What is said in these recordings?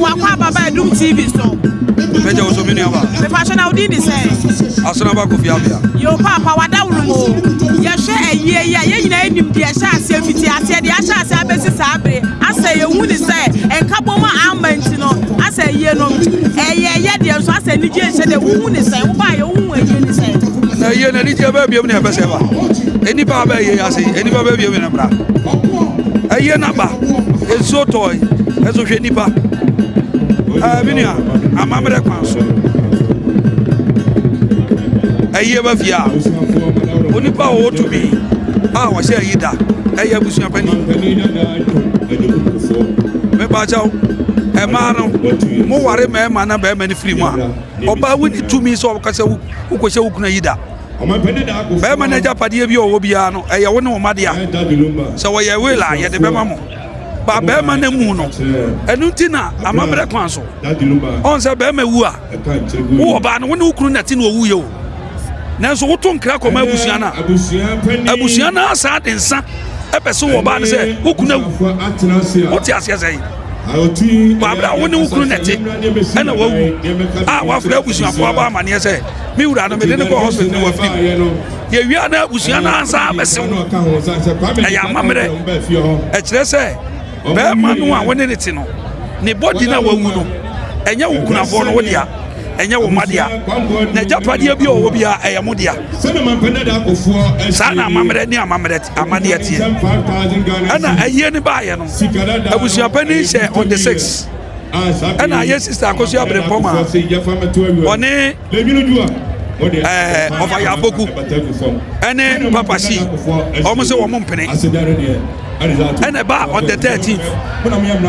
Wakwa Baba Dum TV so. Meja osomini aba. Me passion na odi ni say. Asona ba Kofi Abia. Yo papa wada wulumo. Ye hwe eyiye ya ye nyina enim de hye ase fiti ase de hye ase abesi sabre. Ase ye hu ni say enkaboma amanti no. Ase ye no. Ye de so ase ni je hye de hu ni say. Wo ba ye hu eyiye ni say. Na ye na ni je ba biam ni abese ba. Eni ba ba ye ase, eni ba ba biam na bra. Aye na ba. Ezo toy. Ezo hwe nipa. Binia amamre kwanso. Aye ba fia. Onipa o to bi. Wa se ayi da. Aye abusuan pani. Me ba chawo. E ma no mo ware me ma na ba ma ni free mu a. Oba woni tumi so ka se wo ko se wo kuna yi da. Ba ma na japade bi o wo bia no eye wo ne wo made a. Se wo ye we la ye de be ma mo. Ba be ma na mu no. Enu ntina amamre kwanso. On se be ma wu a. Wo ba no wo ne wo kunu na ti no wu ye o. Nanso wo to nkra koma abusuan na asa densa epese wo ba ne se wo kuna wu. Wo ti ase ase Babra woni wukuru nete ena wawu wa fra abusuafo aba amane se mi wura no me de ko hospital wa film ye wi ana abusua na ansa besew ya mamre e kire se be manu a woni nete no ne body na wawu no enya wukunafo no wodia enya wo madia na japade bi o wo bia eyemodia sana mamre ni amamre amadia tie ana aye ni baaye no abusua pani she on the 6 ana ye sister akosu abrempoma one of Ayaboku ene papa si omo se wo mpene ene ba on the 13th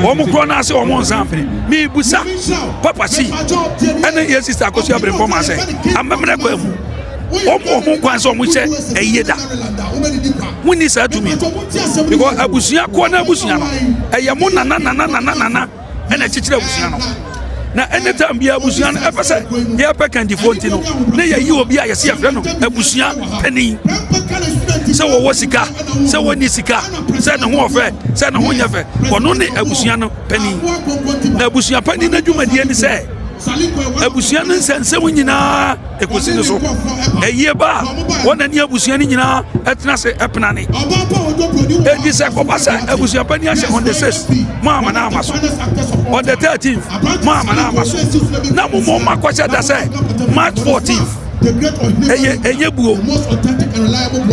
omo kro na se omo nsampene mi busa papa si ene ye sister akosu abrempoma se amemre kwa mu omo kwan so omo che eyeda woni sa tumi because abusua ko na abusua no eye mo nana ene chichira abusua no na anytime bia abusua no epese ye pe kandifo no na ye yi obi a ye se afre no abusua pani se wo sika se wo ni sika se ne ho ofe se ne ho nyefe wono ne abusua no pani na abusua pani na dwumadie ni se abusua no nsensem nyina ekosi ne so eye ba wona ni abusua ni nyina etena se epnane edi se ko basa abusua pani ase on the 6th mama na amaso on the 13th mama na amaso na mo makwacha da se March 14th eye buo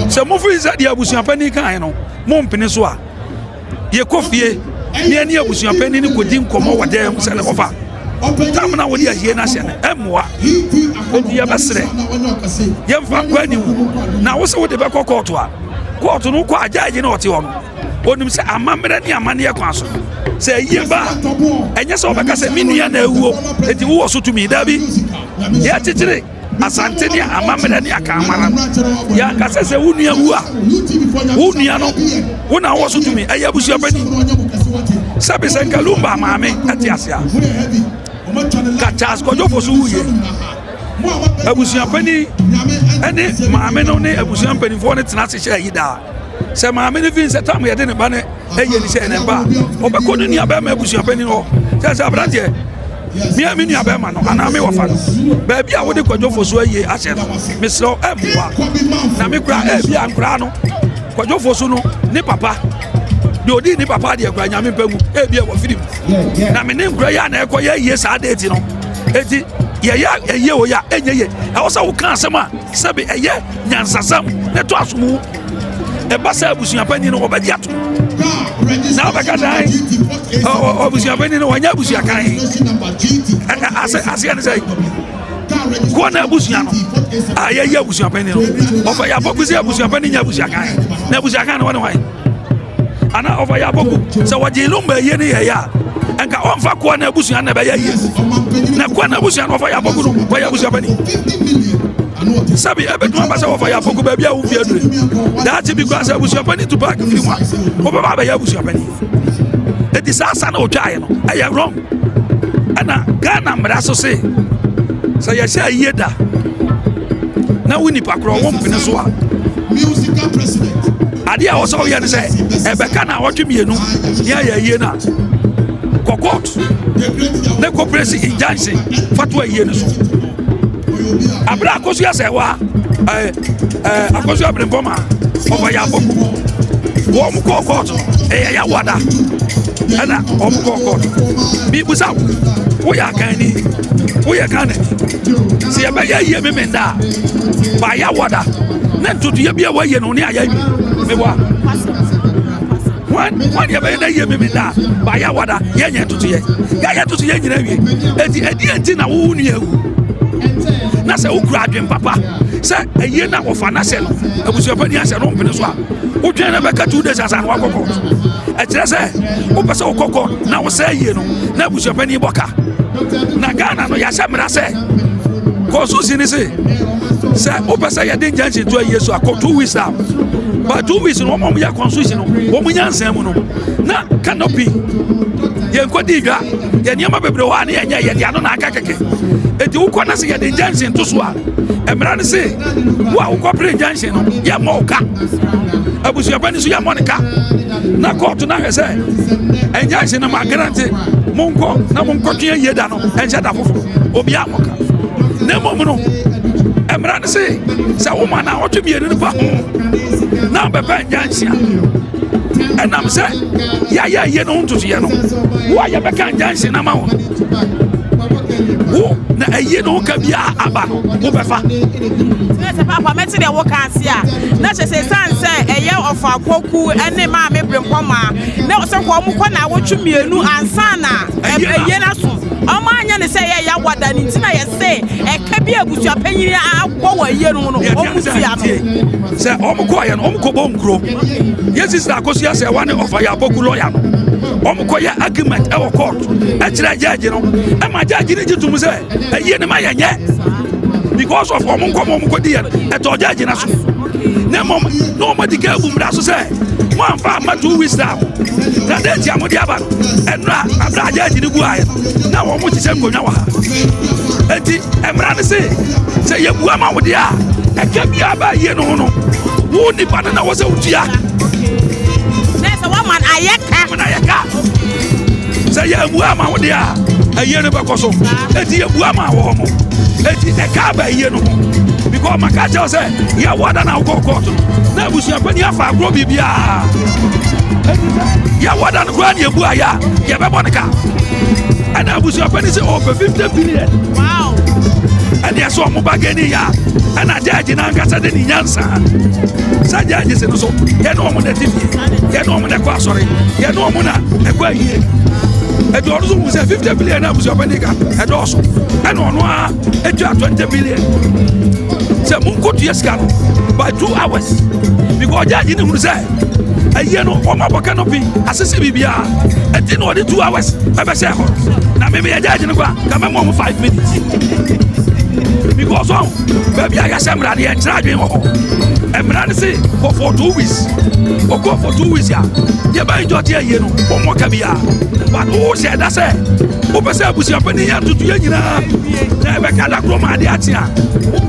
se mo friza di abusua pani kan no mo mpene so a ye kofie ni abusua pani ni kodi nkomo wade se le kofa tamna wodi ahie na hye ne emwa odi ya basre yemfa kwani na wo se wo de be kokoto a koto no kwa ajaje na ote ho no onim se amamre ni amane ye kwan so se yeba enye se obeka se minua na ewuo eti wo so tumi da bi ya titire asante ni amamre ni aka amara ya ka se wunua wu a wunua no wona wo so tumi aya busu abani sabe se kalumba maame ati asia kachas ko jofo so wuye abusu abani ene maame no ne abusu abani fo ne tena se hye yida se maame ne fin se tam ye de ne ba ne eye ni se ne ba obeko ni aba ma abusu abani no se abrante mi ni aba ma no ana me wofa no ba bia wo de kwadwofo so aye ahye no mesro emwa na me kura bia nkura no kwadwofo so no ne papa de odi ni papa de kura nyame pamu bia wo firim na me ne nkura ya na ekoye ye sa date no eti ye o ya enye ye e wo sa wo kan asema sebe eye nyansasam ne to asomu e ba sa abusua pani no obadi ato na obaka dai abusua pani no wanya abusua kan ase ne say ko na abusua no aye abusua pani no ofa ya bokuzi abusua pani nya abusua kan na abusua kan no wan ana ofa ya boku se waje lumba ye ne ye ya enka onfa ko na abusua na ba ye na ko na abusua no ofa ya boku no wa ya abusua pani sabi ebetuma ba se ofa ya boku ba bia wo fi adure that because abusua pani to back free one o ba ya abusua pani e disasa na o twa ye no aye wrong ana Ghana mra so se ya sha yeda na wini pakro wo mpene so a musical president ade a wo so ye ne se ebeka na wotwe mienu ya ye na court ne corporate injunction fatwa yie ne so abra akosu ya sewa akosu abremboma over ya boku wo mu court ya wada ana o mu court bi busa wo ya kan ni wo ya kan ni se ya ba ya yie me menda ba ya wada na ntutu ya bia wa yie no ne aya yi me wa one ya ba na yie me menda ba ya wada ye nya ntutu ye ya ntutu ye nyina wie edi na wo nu ewu na se ukura adwen papa se eye na ofa na se no abusu pani ase no mpene so a wotwen na beka 2 days asan wakoko e kire se wo pese okoko na wo se eye no na abusu pani boka na Ghana no ya se mra se konsusi ni se wo pese ya den janche to eye so akọ 2 weeks am but 2 weeks no mo ya konsusi no wo mu nyansan mu no na canopy ye nkodi dwa ye niam bebre wa na ye ye dia no na aka keke eti ukọ na se ye den janche to so a emra ne se wa ukọ pre janche no ye mo ka abusu abani so ye mo ne ka na court na hwe se enjanche na ma guarantee monko na monko twa ye da no enja da fofo obi amoka na mo no emra ne se wo ma na otumi enu pa ho na bebe enjanche enam se ya ye no ntutu ye no wa ye be kan janche na ma ho wo na eye no ka bia aba no wo be fa se papa meti de wo kan se a na che se san se eye ofa koku ene ma me brempoma na se ko mu ko na wo twumienu ansa na eye na so o ma anya ne se ye ya wada ni ntina ye se e ka bia abusu apanyiri agbo wa eye no no o mu ti am se o mu ko ye no o mu ko bo nkro yes na akosu ya se wane ofa ya boku lawyer no o mu ko ya argument e wo court e kire judge no e ma judge ni jitu mu se eye ne ma ye nye because of omo nko di ye e to judge na so na mom no ma di ga bu mra so se mo amfa ma 2 weeks down na de ti amodi aba enra abra judge ni gu aye na wo mo ti se ngonwa wa enti emra ne se ye bu ama wo dia e ka bia ba ye no no wo ni pa na wo se utia nesa wa man ayeka se ye bu ama wo dia aye ne be koso enti ye bu ama wo mo enti e ka ba ye no because makacha say ya wada na go court na abusu apani afa agro bibia ya wada na go na ebu aya ye be bonika ana abusu apani say over 50 billion wow ani aso mo bagani ya ana jaji na ngasa de ni nyansa sa jaji se no so ye no mo na tv ye no mo na kwa sorry ye no mo na e kwa yie e do so mo say 50 billion na abusu apani ka e do so e no no a e tu 20 billion se mun ko tu yeska no by 2 hours because jaji ni hunu say aye no o ma boka no bi asese bibia e ti no de 2 hours e be say ho na me me jaji ni kwa ka me mo 5 minutes because on baby I got some ready and charging and say for 2 weeks or go for 2 weeks ya ye ba enjoy here you know o mo ka bia but o say that say o be say abusi apani ya tutu ye nyina na be ka da kroma de atia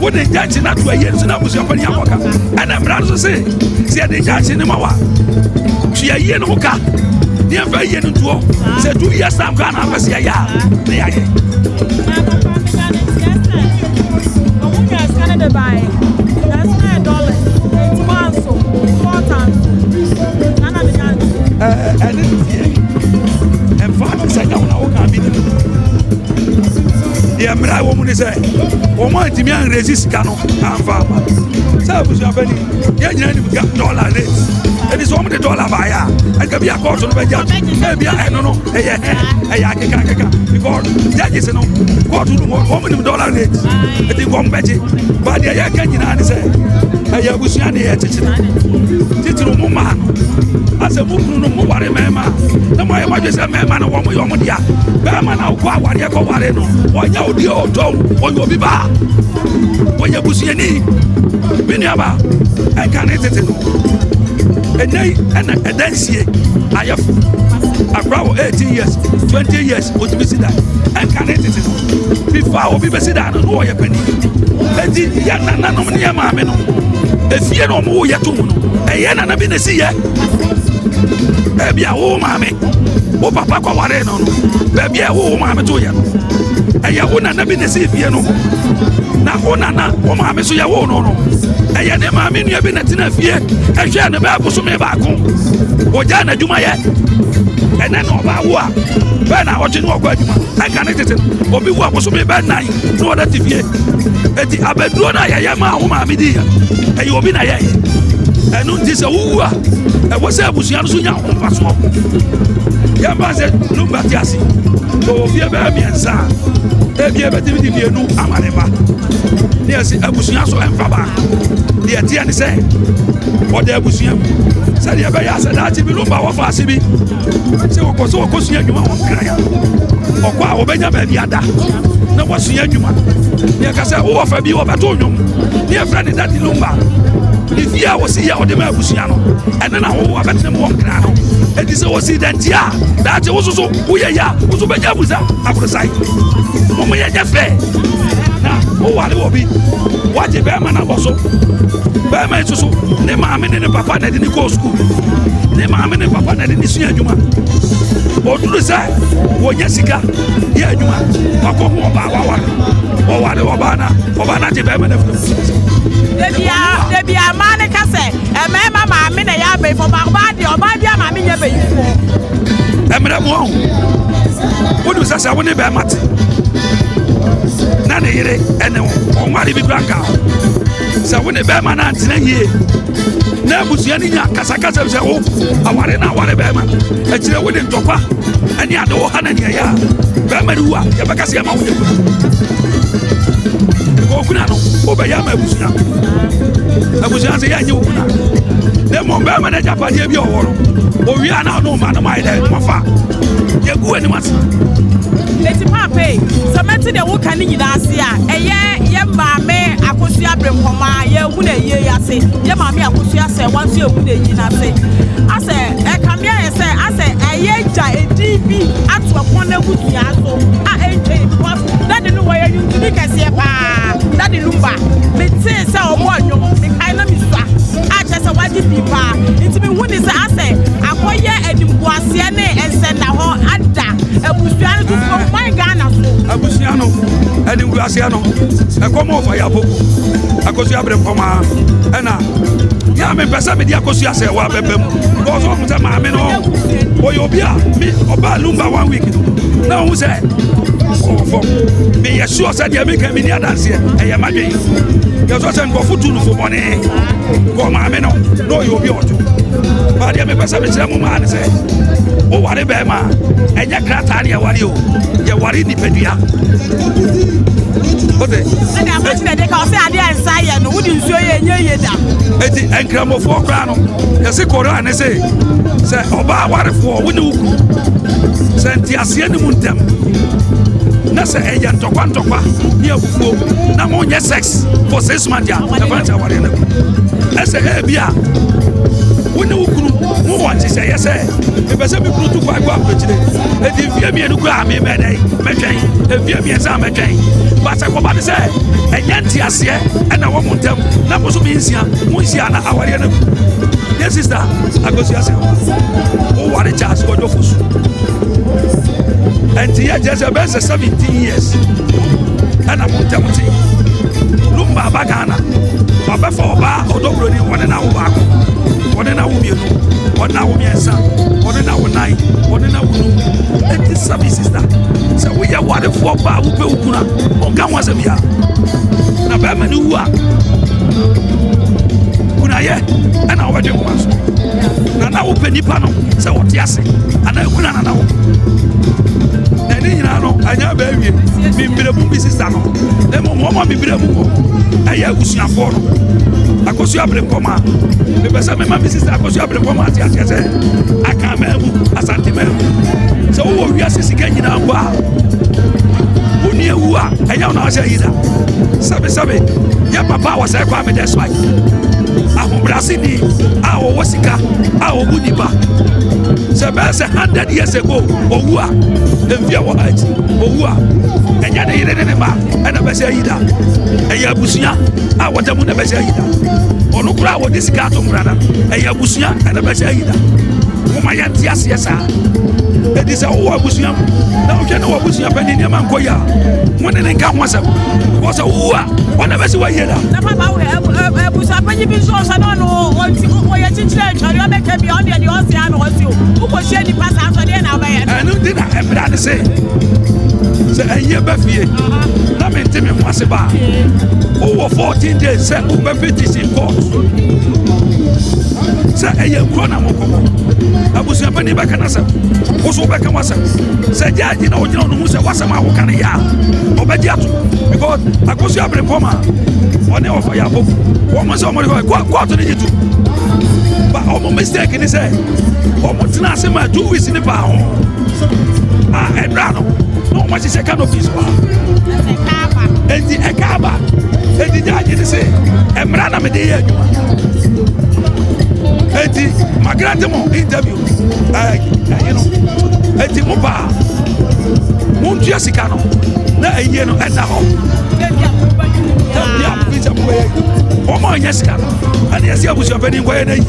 o de janchi na to ye so na abusi apani ya boka and emra so say de janchi ni ma wa twa ye no ka ni fa ye no to say 2 years time ka na fa ya na ya ye Canada buy. That's $9. It's months, 4 times. I didn't hear. In fact, I said, I want to be the Amra woman say, "Oh, my team young resist cano and farmer." So, was your penny? Yeah, you got dollar rates. And it's $1 buyer. I can be a court on the judge. Maybe I don't know. Because judges know what to do $1 rates. I think one betty. But the Yakan say, I was young here. Tittle Mumma. As a woman, no more remember. No more images a man or woman, your money. Berman, I'll go what you go. Why, you the old dog, when you'll be back. When you push your knee, Binyaba, I can't hit it. And then see, I have a bravo 18 years, 20 years, would be that. And can it before I will be sit down and know your penny. And the Yana Mamma, if you know more yet, a Yana been a see ebi a wo maame wo papa kwa ware no baby a wo maame to ye no eye wo na bi ne se fie no na wo na wo maame so ye wo no eye ne maame nua bi na tina fie ehwe ne ba boso me ba ko oja na dwuma ye ene no ba wo a be na oje no ogwa dwuma aka ne tete obi wo boso me ba nan no da tifie eti abeduro na ye ma wo maame di ya eye obi na ye enu nti se wo a e wo se abusuan so nya ho paso ya ba se lumba ti ase o fie ba miensa ebi ebeti di bienu amareba ni ase abusuan so emfa ba di etia ni se o de abusuan se di ebe ya se da ti bi lumba wo fa ase bi se wo koso adwuma won kran ya okwa wo benya ba bi ada na wo so adwuma ni aka se wo fa bi wo ba to nwom ni e fra ni da di lumba if ya wo si ya o de ma abusuan no ene na wo abetem won kran no edi se wo si dentia da ti wo so wo ye ya wo so benya abusa abrosai mo ye jefe na o wale obi waje be ma na boso be ma isusu ne maame ne papa na de ni go school ne maame ne papa na de ni sua adwuma o duru sai wo nya sika ye adwuma akọ mo ba wa wale oba na je be ma na debia ma ne ka se e me ma maame na ya be fo ba de oba bia maame nya be yifo emre mo wo du sasa wo ne be mate na ne yire ene wo nware bi granka sa wo ne be ma na antena yie na busuya ni nya kasa se wo aware na aware be ma e kire wo de ntokwa ani ade wo ha na ne ya be ma ruwa ya be kasa ya ma wo de ko kuna no o be ya ma abusuya se ya nyi wo kuna de mo be ma na japa de bi oworo o wi ana no ma na mai de mafa ye gu ani mate leti pape so meti de wo kan ni nyina ase a eye maame akosu abrempoma ye hu na ye ase ye maame akosu ase wanso ye hu na yi na ase ase e kamia ye se ase eye ja edibi atu akon na butua so a enche because that no way you to kase pa that lumba me tin se o mo anwo me kai na mi sua a che se waji bi pa ntimi hu ni se ase akoye edimbuase ne ense na ho ada abusuan to from my Ghana so abusuano edimbuase no e komo fa ya boku akosu abrempoma ena ya me pesa me di akosu ase wa bebem go so mo se maame no oyo bia mi oba lumba 1 week na hu se ofo me yesu se dia me kan me ni adanse e ye madwe ye so se ngo futu no fo bone go maame no no yo bia oto ba dia me pesa me kire mo ma ne se o ware be ma enye krata ne ware o ye ware ni pedua ote na machine de ka o se ade ansa ye no wudi nsuo ye enye da eti enkramofo kra no ye se kora ne se oba warefo woni wuku se ntiase ni muntem na se eya ntokwa ni afufuo na mo nye sex for 6 months ya e fanta ware na ese e bia woni wuku mo wanti se ye se e be se bi kru tu kwa apechire e di fie mi enu kwa me medai metwen e fie mi esa metwen ba se ko ba de se enya ntiase e na wo muntem na mo so mi nsia mo nsia na aware na yes sister agosi ase o ware chance ko do fusu and here just about 17 years and I'm muntem lumba bagana baba for ba odobro ni wona na wo ba ko wona na wo mienu wona wo miensa wona na wo nai wona na wo and this sister so we are what for ba wo pe ukuna on kan wa se bia na ba mani wu a kuna ye ana wo de ko so na wo pe nipa no se wo ti ase ana kuna na wo na ni nyina no anya ba wie mi mbere mu bi sister no e mo mi mbere mu ko aya agusuafo no akosu abrempoma me pesa me ma bi sister akosu abrempoma ati ase aka ma mu asante ma mu so wo wi asisi ka nyina kwa oni ewu a anya na ase yida sabe ya papa wa sai kwa me that's why ahobrasi ni a wo wasika a wo buniba se be se 100 years ago owu a emfia wo haji owu a enya de yire ne ma ena be se yida eya busunya a wotamu na be se yida onu kura wo disika to murana eya busunya ena be se yida woma yɛnte aseɛ saa ɛdi sɛ wowɔ abusua na wohwɛ ne wɔ abusua pani nneɛma nkɔ yi a wone ne nka ho asɛm wɔ sɛ wowu a ɔna bɛsi woayie da na papa abusua panyi bi nso ɔsɛ no ɔno ɔyɛ kyekyerɛ atware ɔbɛka bia ɔne deɛ ɔse a na ɔse o wokɔhyia nnipa saa nso deɛ na wobɛyɛ no ɛno nti na ɛmmra ne sɛ ɛyie bɛ fie na mente me ho ase ba wowɔ 14 days sɛ wobɛ petition court sɛ ɛyɛ nkuro na mokɔkɔ abusua pani bɛka no asɛm wo so wobɛka wasɛm sɛ gyaagye na wogyina ɔno hu sɛ wasɛm a woka no yɛ a ɔbɛgye ato because akosua aberempɔm a ɔne ɔfa yɛ abɔ wɔmo sɛ ɔmɔde kɔɔto no gye to ba ɔmo mistake ne sɛ ɔmo tena ase ma 2 weeks ne paa ho a ɛdra no na ɔmo ahyehyɛ canopies wɔ ha enti ɛka aba enti gyaagye ne sɛ ɛmmara na mede yɛ adwuma enti magrante mo interview enti mo paa montua sika no na ɛyie no ɛda hɔ ɔma ɔnyɛ sika no ɛne yɛsɛ abusuapani nkɔyɛ no yie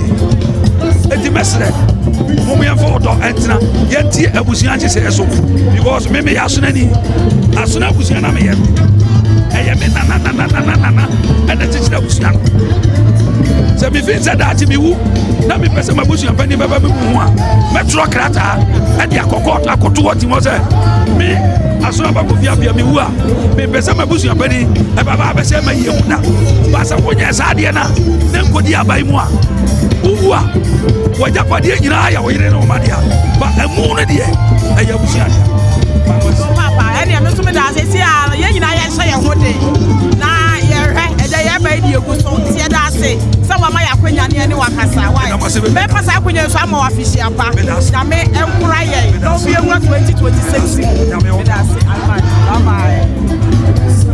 enti mɛserɛ momoyɛmfa wɔdɔ ɛntena yɛntie abusua nhyehyɛɛ so because me meyɛ asonani asona abusua na meyɛ no ɛyɛ me nananananana ɛnɛ kyekyerɛ abusua no sɛ mefiri sɛ daakye mewu na mepɛ sɛ mabusuapani bɛba me mu ho a mɛtwerɛ krataa ɛde akɔto wɔ tim hɔ sɛ me asona bakɔfia bia mewu a mepɛ sɛ mabusuapani ɛbaba bɛsɛ mayie ho da ba sɛ wonyɛ saa adeɛ no a ne nkɔdi aban mu a wowu a wɔgyapadeɛ nyinaa yɛ wo yere ne wɔmadeɛ ba ɛmu no deɛ ɛyɛ abusuadeɛ papa ɛdeɛ me so meda ase si a yɛn nyinaa yɛhyɛ yɛn ho den na yɛhwɛ ɛgya yɛba di egu so nti yɛda ase sɛ wama yɛ akwanya ne ne wakasa mɛpa saa akwanya nso ama wafihyia pa nyame ɛnkora yɛn na obi ɛwura 2026 meda ase